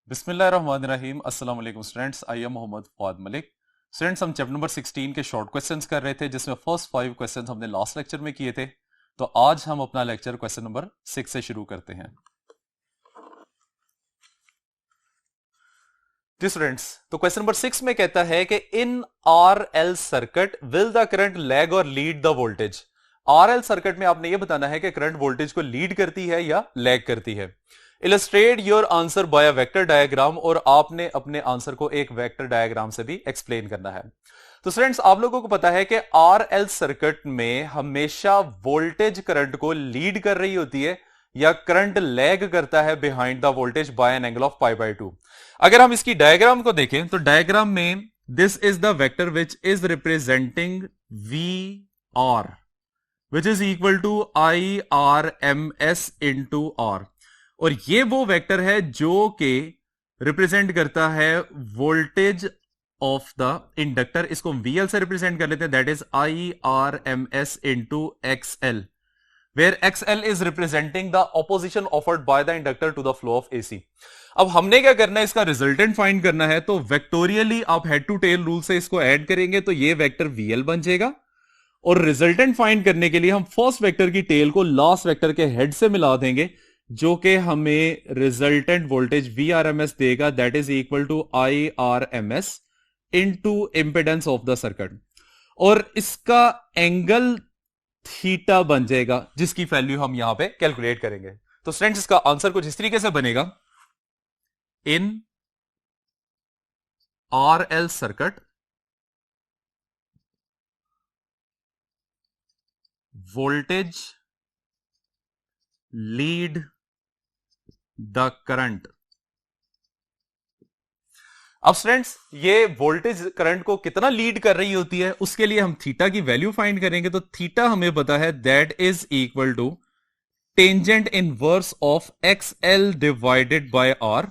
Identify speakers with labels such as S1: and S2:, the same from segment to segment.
S1: बिस्मिल्लाहिर्रहमानिर्रहीम। अस्सलाम वालेकुम students, I am Mohammad Fawad Malik. Students, हम चैप्टर नंबर 16 के शॉर्ट क्वेश्चंस कर रहे थे, जिसमें फर्स्ट 5 क्वेश्चंस हमने लास्ट लेक्चर में किए थे। तो आज हम अपना लेक्चर क्वेश्चन नंबर 6 से शुरू करते हैं। जी स्टूडेंट्स, तो क्वेश्चन नंबर 6 में कहता है कि in R L circuit will the current lag और lead the voltage. R L circuit में आपने यह बताना है कि करंट वोल्टेज को लीड करती है या लैग करती है। Illustrate your answer by a vector diagram, और आपने अपने आंसर को एक वेक्टर डायग्राम से भी एक्सप्लेन करना है। तो स्टूडेंट्स, आप लोगों को पता है कि आर एल सर्किट में हमेशा वोल्टेज करंट को लीड कर रही होती है या करंट लैग करता है behind the voltage by an angle of π/2। अगर हम इसकी डायग्राम को देखें तो डायग्राम में this is the vector which is representing V R which is equal to I R M S into R, और ये वो वेक्टर है जो कि रिप्रेजेंट करता है वोल्टेज ऑफ द इंडक्टर। इसको हम वीएल से रिप्रेजेंट कर लेते हैं, that is I R M S into XL, where XL is representing the opposition offered by the inductor to the flow of AC. अब हमने क्या करना है, इसका रिजल्टेंट फाइंड करना है। तो वेक्टोरियली आप हेड टू टेल रूल से इसको ऐड करेंगे तो ये वेक्टर वीएल बन जाएगा, और रिजल्टेंट फाइंड करने के लिए हम फर्स्ट वेक्टर की टेल को लास्ट वेक्टर के हेड से मिला देंगे, जो कि हमें resultant voltage V R M S देगा, that is equal to I R M S into impedance of the circuit, और इसका एंगल थीटा बन जाएगा, जिसकी वैल्यू हम यहां पे कैलकुलेट करेंगे। तो स्टूडेंट्स, इसका आंसर कुछ इस तरीके से बनेगा। इन R L circuit voltage lead the current. अब स्टूडेंट्स, ये वोल्टेज करंट को कितना लीड कर रही होती है, उसके लिए हम थीटा की वैल्यू फाइंड करेंगे। तो थीटा हमें पता है that is equal to tangent inverse of X L divided by R,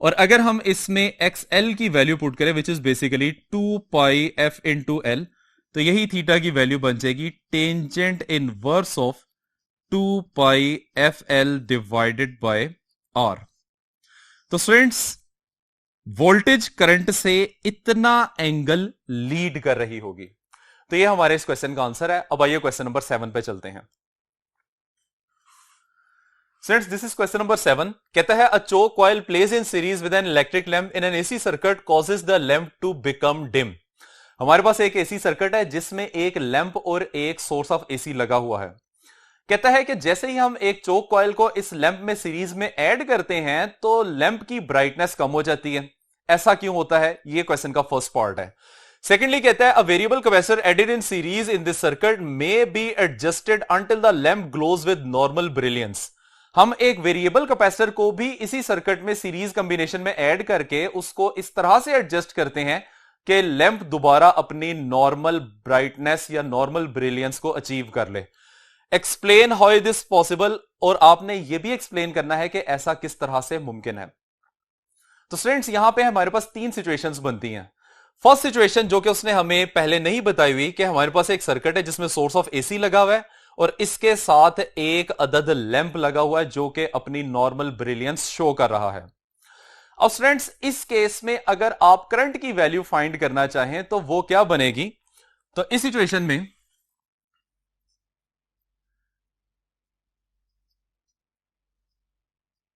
S1: और अगर हम इसमें एक्स एल की वैल्यू पुट करें which is basically 2 pi F into L, तो यही थीटा की वैल्यू बन जाएगी tangent inverse of 2 pi F L divided by R. तो स्टूडेंट्स, वोल्टेज करंट से इतना एंगल लीड कर रही होगी। तो ये हमारे इस क्वेश्चन का आंसर है। अब आइए क्वेश्चन नंबर 7 पे चलते हैं। Since this is question number 7, कहता है a choke coil placed in series with an electric lamp in an AC circuit causes the lamp to become dim। हमारे पास एक एसी सर्किट है जिसमें एक लैंप और एक सोर्स ऑफ एसी लगा हुआ है। कहता है कि जैसे ही हम एक चोक कॉइल को इस लैंप में सीरीज में ऐड करते हैं तो लैंप की ब्राइटनेस कम हो जाती है। ऐसा क्यों होता है, ये क्वेश्चन का फर्स्ट पार्ट है। सेकेंडली कहता है a variable capacitor added in series in this circuit may be adjusted until the lamp glows with normal brilliance. हम एक वेरिएबल कैपेसिटर को भी इसी सर्किट में सीरीज कॉम्बिनेशन में ऐड करके उसको इस तरह से एडजस्ट करते हैं कि लैंप दोबारा अपनी नॉर्मल ब्राइटनेस या नॉर्मल ब्रिलियंस को अचीव कर ले। Explain how is this possible, और आपने यह भी एक्सप्लेन करना है कि ऐसा किस तरह से मुमकिन है। तो स्टूडेंट्स, यहां पे हमारे पास 3 सिचुएशंस बनती हैं। फर्स्ट सिचुएशन जो कि उसने हमें पहले नहीं बताई हुई, कि हमारे पास एक सर्किट है जिसमें सोर्स ऑफ एसी लगा हुआ है और इसके साथ एक अदद लैंप लगा हुआ है जो कि अपनी नॉर्मल ब्रिलियंस शो कर रहा है। अब स्टूडेंट्स, इस केस में अगर आप करंट की वैल्यू फाइंड करना चाहें तो वो क्या बनेगी। तो इस सिचुएशन में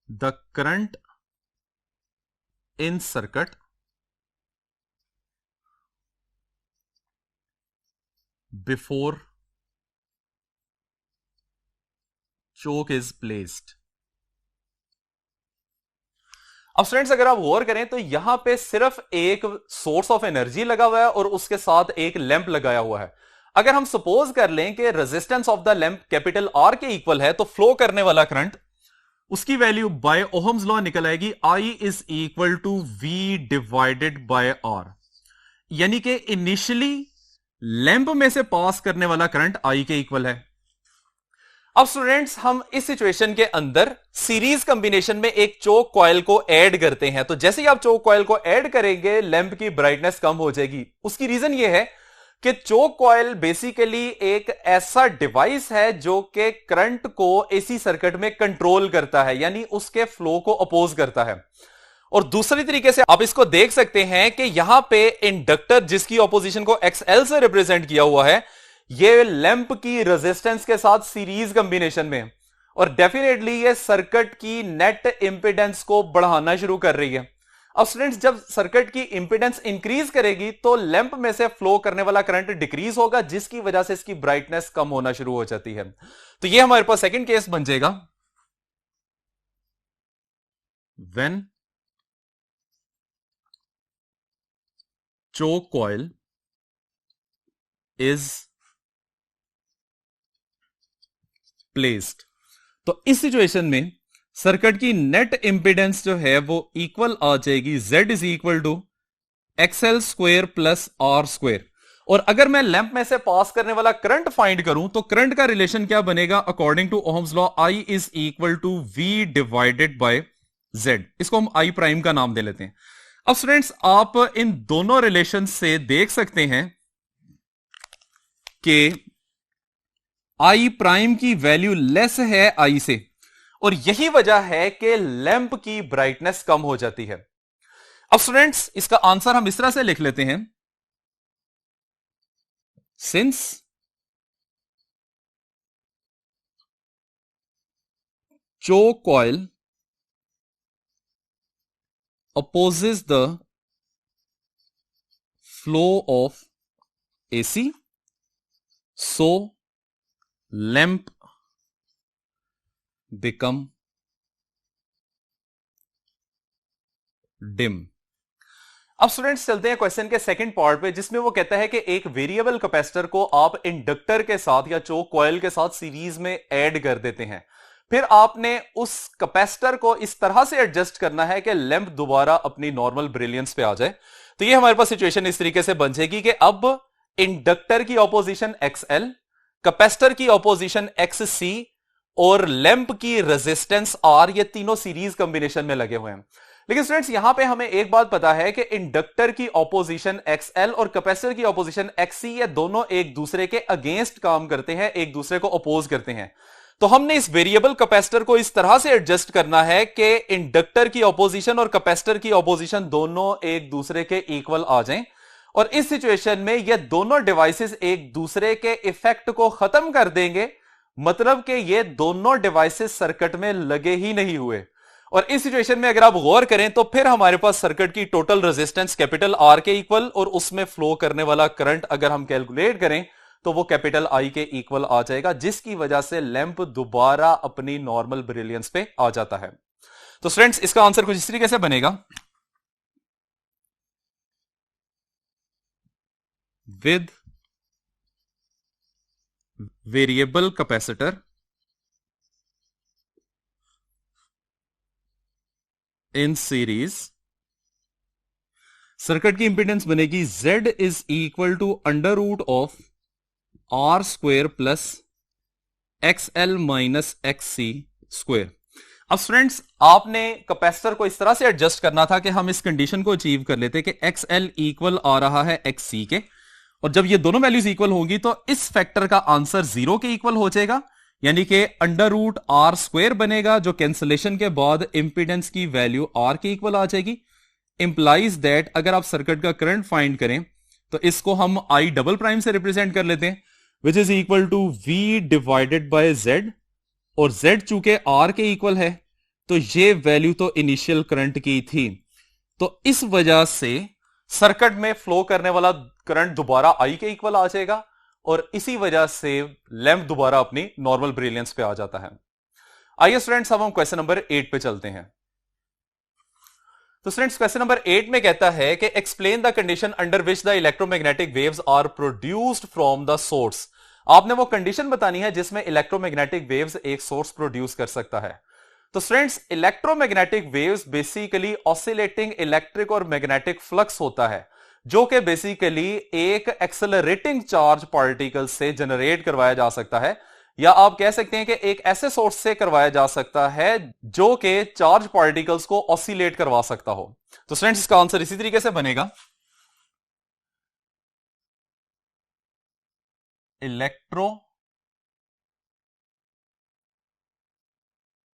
S1: the current in circuit before choke is placed। अब स्टूडेंट्स, अगर आप गौर करें तो यहां पे सिर्फ एक सोर्स ऑफ एनर्जी लगा हुआ है और उसके साथ एक लैंप लगाया हुआ है। अगर हम सपोज कर लें कि resistance of the lamp capital R के इक्वल है, तो फ्लो करने वाला करंट, उसकी वैल्यू बाय ओहम्स लॉ निकल आएगी, I is equal to V divided by R. यानी कि इनिशियली लैंप में से पास करने वाला करंट आई के इक्वल है। अब स्टूडेंट्स, हम इस सिचुएशन के अंदर सीरीज कॉम्बिनेशन में एक चोक कॉइल को ऐड करते हैं। तो जैसे ही आप चोक कॉइल को ऐड करेंगे लैंप की ब्राइटनेस कम हो जाएगी। उसकी रीजन ये है कि चोक कॉइल बेसिकली एक ऐसा डिवाइस है जो कि करंट को एसी सर्किट में कंट्रोल करता है, यानी उसके फ्लो को अपोज करता है। और दूसरी तरीके से आप इसको देख सकते हैं कि यहां पे इंडक्टर जिसकी ऑपोजिशन को XL से रिप्रेजेंट किया हुआ है, ये लैंप की रेजिस्टेंस के साथ सीरीज कॉम्बिनेशन में, और डेफिनेटली ये सर्किट की नेट इंपेडेंस को बढ़ाना शुरू कर रही है। अब स्टूडेंट्स, जब सर्किट की इंपेडेंस इंक्रीज करेगी तो लैंप में से फ्लो करने वाला करंट डिक्रीज होगा, जिसकी वजह से इसकी ब्राइटनेस कम होना शुरू हो जाती है। तो ये हमारे पास सेकंड केस बन जाएगा, when choke coil is placed। तो इस सिचुएशन में सर्किट की नेट इंपेडेंस जो है वो इक्वल आ जाएगी Z is equal to XL square plus R square. और अगर मैं लैंप में से पास करने वाला करंट फाइंड करूं तो करंट का रिलेशन क्या बनेगा, according to Ohm's law I is equal to V divided by Z। इसको हम I प्राइम का नाम दे लेते हैं। अब स्टूडेंट्स, आप इन दोनों रिलेशन से देख सकते हैं कि I प्राइम की वैल्यू लेस है I से, और यही वजह है कि लैंप की ब्राइटनेस कम हो जाती है। अब स्टूडेंट्स, इसका आंसर हम इस तरह से लिख लेते हैं, since choke coil opposes the flow of AC, so lamp become dim। अब स्टूडेंट्स, चलते हैं क्वेश्चन के सेकंड पार्ट पे, जिसमें वो कहता है कि एक वेरिएबल कैपेसिटर को आप इंडक्टर के साथ या चोक कॉइल के साथ सीरीज में ऐड कर देते हैं। फिर आपने उस कैपेसिटर को इस तरह से एडजस्ट करना है कि लैंप दोबारा अपनी नॉर्मल ब्रिलियंस पे आ जाए। तो ये हमारे पास सिचुएशन इस तरीके से बन जाएगी कि अब इंडक्टर की ऑपोजिशन XL, कैपेसिटर की ऑपोजिशन XC और लैंप की रेजिस्टेंस R, ये तीनों सीरीज कॉम्बिनेशन में लगे हुए हैं। लेकिन स्टूडेंट्स, यहां पे हमें एक बात पता है कि इंडक्टर की ऑपोजिशन XL और कैपेसिटर की ऑपोजिशन XC, ये दोनों एक दूसरे के अगेंस्ट काम करते हैं, एक दूसरे को अपोज करते हैं। तो हमने इस वेरिएबल कैपेसिटर को इस तरह से एडजस्ट करना है कि इंडक्टर की ऑपोजिशन और कैपेसिटर की ऑपोजिशन दोनों एक दूसरे के इक्वल आ जाएं, और इस सिचुएशन में ये दोनों डिवाइसेस एक दूसरे के इफेक्ट को खत्म कर देंगे, मतलब कि ये दोनों डिवाइसेस सर्किट में लगे ही नहीं हुए। और इस सिचुएशन में अगर आप गौर करें तो फिर हमारे पास सर्किट की टोटल रेजिस्टेंस कैपिटल R के इक्वल, और उसमें फ्लो करने वाला करंट अगर हम कैलकुलेट करें तो वो कैपिटल I के इक्वल आ जाएगा, जिसकी वजह से लैंप दोबारा अपनी नॉर्मल ब्रिलियंस पे आ जाता है। तो स्टूडेंट्स, इसका आंसर कुछ इस तरीके से बनेगा, with variable capacitor in series, circuit की इंपेडेंस बनेगी Z is equal to under root of R square plus XL minus XC square. अब स्टूडेंट्स, आपने कैपेसिटर को इस तरह से एडजस्ट करना था कि हम इस कंडीशन को अचीव कर लेते कि XL इक्वल आ रहा है XC के, और जब ये दोनों वैल्यूज इक्वल होंगी तो इस फैक्टर का आंसर 0 के इक्वल हो जाएगा, यानी कि अंडर रूट R स्क्वेयर बनेगा, जो कैंसलेशन के बाद इंपेडेंस की वैल्यू R के इक्वल आ जाएगी। इंप्लाइज दैट अगर आप सर्किट का करंट फाइंड करें तो इसको हम I डबल प्राइम से रिप्रेजेंट कर लेते हैं, which is equal to V divided by Z, और Z चूंकि R के इक्वल है तो ये वैल्यू तो इनिशियल करंट की थी, तो इस वजह से सर्किट में फ्लो करने वाला करंट दोबारा I के इक्वल आ जाएगा, और इसी वजह से लैंप दोबारा अपनी नॉर्मल ब्रिलियंस पे आ जाता है। आइए स्टूडेंट्स, अब हम क्वेश्चन नंबर 8 पे चलते हैं। तो स्टूडेंट्स, क्वेश्चन नंबर 8 में कहता है कि explain the condition under which the electromagnetic waves are produced from the source. आपने वो कंडीशन बतानी है जिसमें इलेक्ट्रोमैग्नेटिक वेव्स एक सोर्स प्रोड्यूस कर सकता है। तो students, electromagnetic waves basically oscillating electric और मैग्नेटिक फ्लक्स होता है, जो कि बेसिकली एक एक्सेलरेटिंग चार्ज पार्टिकल से जनरेट करवाया जा सकता है, या आप कह सकते हैं कि एक ऐसे सोर्स से करवाया जा सकता है जो कि चार्ज पार्टिकल्स को ऑसिलेट करवा सकता हो। तो स्टूडेंट्स, इसका आंसर इसी तरीके से बनेगा, electro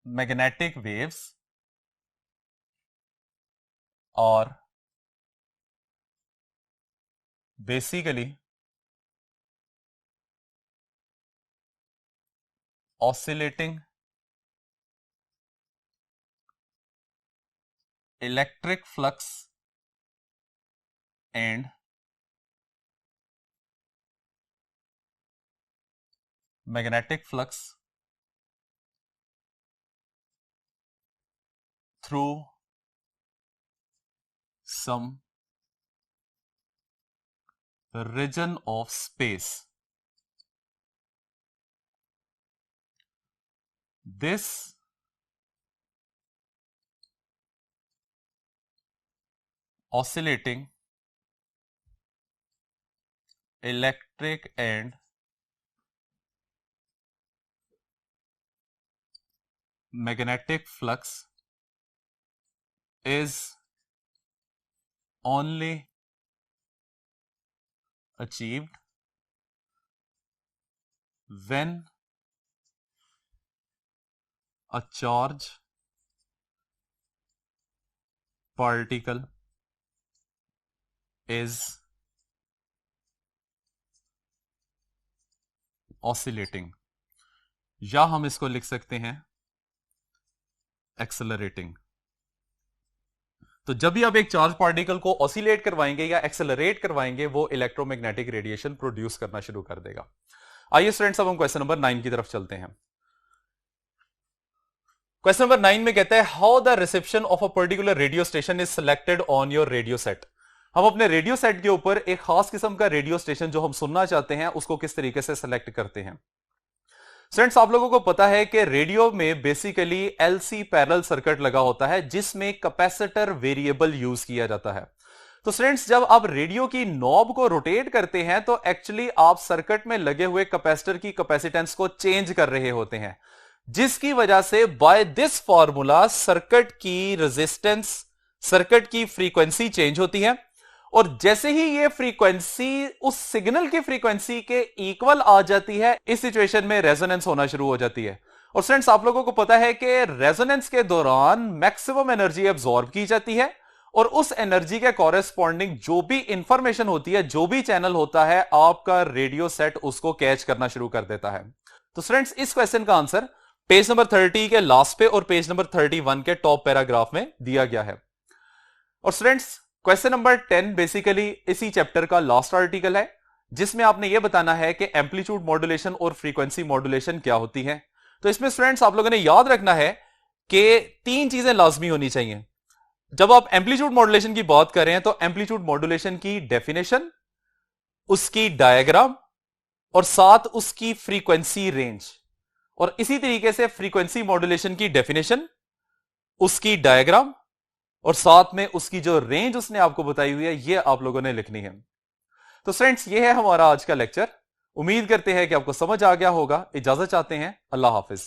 S1: magnetic waves are basically oscillating electric flux and magnetic flux through some region of space. This oscillating electric and magnetic flux is only achieved when a charge particle is oscillating, या हम इसको लिख सकते हैं accelerating. तो जब भी आप एक चार्ज पार्टिकल को ऑसिलेट करवाएंगे या एक्सेलरेट करवाएंगे, वो इलेक्ट्रोमैग्नेटिक रेडिएशन प्रोड्यूस करना शुरू कर देगा। आइए स्टूडेंट्स, अब हम क्वेश्चन नंबर 9 की तरफ चलते हैं। क्वेश्चन नंबर 9 में कहता है how the reception of a particular radio station is selected on your radio set. हम अपने रेडियो सेट के ऊपर एक खास किस्म का रेडियो स्टेशन जो हम सुनना चाहते हैं उसको किस तरीके से सिलेक्ट करते हैं। स्टूडेंट्स, आप लोगों को पता है कि रेडियो में बेसिकली एलसी पैरेलल सर्किट लगा होता है जिसमें कैपेसिटर वेरिएबल यूज किया जाता है। तो स्टूडेंट्स, जब आप रेडियो की नॉब को रोटेट करते हैं तो एक्चुअली आप सर्किट में लगे हुए कैपेसिटर की कैपेसिटेंस को चेंज कर रहे होते हैं, जिसकी वजह से बाय दिस फॉर्मूला सर्किट की रेजिस्टेंस, सर्किट की फ्रीक्वेंसी चेंज होती है। और जैसे ही ये फ्रीक्वेंसी उस सिग्नल की फ्रीक्वेंसी के इक्वल आ जाती है, इस सिचुएशन में रेजोनेंस होना शुरू हो जाती है। और स्टूडेंट्स, आप लोगों को पता है कि रेजोनेंस के दौरान मैक्सिमम एनर्जी एब्जॉर्ब की जाती है और उस एनर्जी के कॉरेस्पॉन्डिंग जो भी इंफॉर्मेशन होती है, जो भी चैनल होता है, आपका रेडियो सेट उसको कैच करना शुरू कर देता है। तो स्टूडेंट्स, इस क्वेश्चन का आंसर पेज नंबर 30 के लास्ट पे और पेज नंबर 31 के टॉप पैराग्राफ में दिया गया है। और स्टूडेंट्स, क्वेश्चन नंबर 10 बेसिकली इसी चैप्टर का लास्ट आर्टिकल है, जिसमें आपने यह बताना है कि एम्पलीट्यूड मॉड्यूलेशन और फ्रीक्वेंसी मॉड्यूलेशन क्या होती है। तो इसमें स्टूडेंट्स, आप लोगों ने याद रखना है कि 3 चीजें लाजमी होनी चाहिए। जब आप एम्पलीट्यूड मॉड्यूलेशन की बात करें तो एम्पलीट्यूड मॉड्यूलेशन की डेफिनेशन, उसकी डायग्राम और साथ उसकी फ्रीक्वेंसी रेंज। और इसी तरीके से फ्रीक्वेंसी मॉड्यूलेशन की डेफिनेशन, उसकी डायग्राम और साथ में उसकी जो रेंज उसने आपको बताई हुई है, ये आप लोगों ने लिखनी है। तो फ्रेंड्स, ये है हमारा आज का लेक्चर। उम्मीद करते हैं कि आपको समझ आ गया होगा। इजाजत चाहते हैं, अल्लाह हाफिज।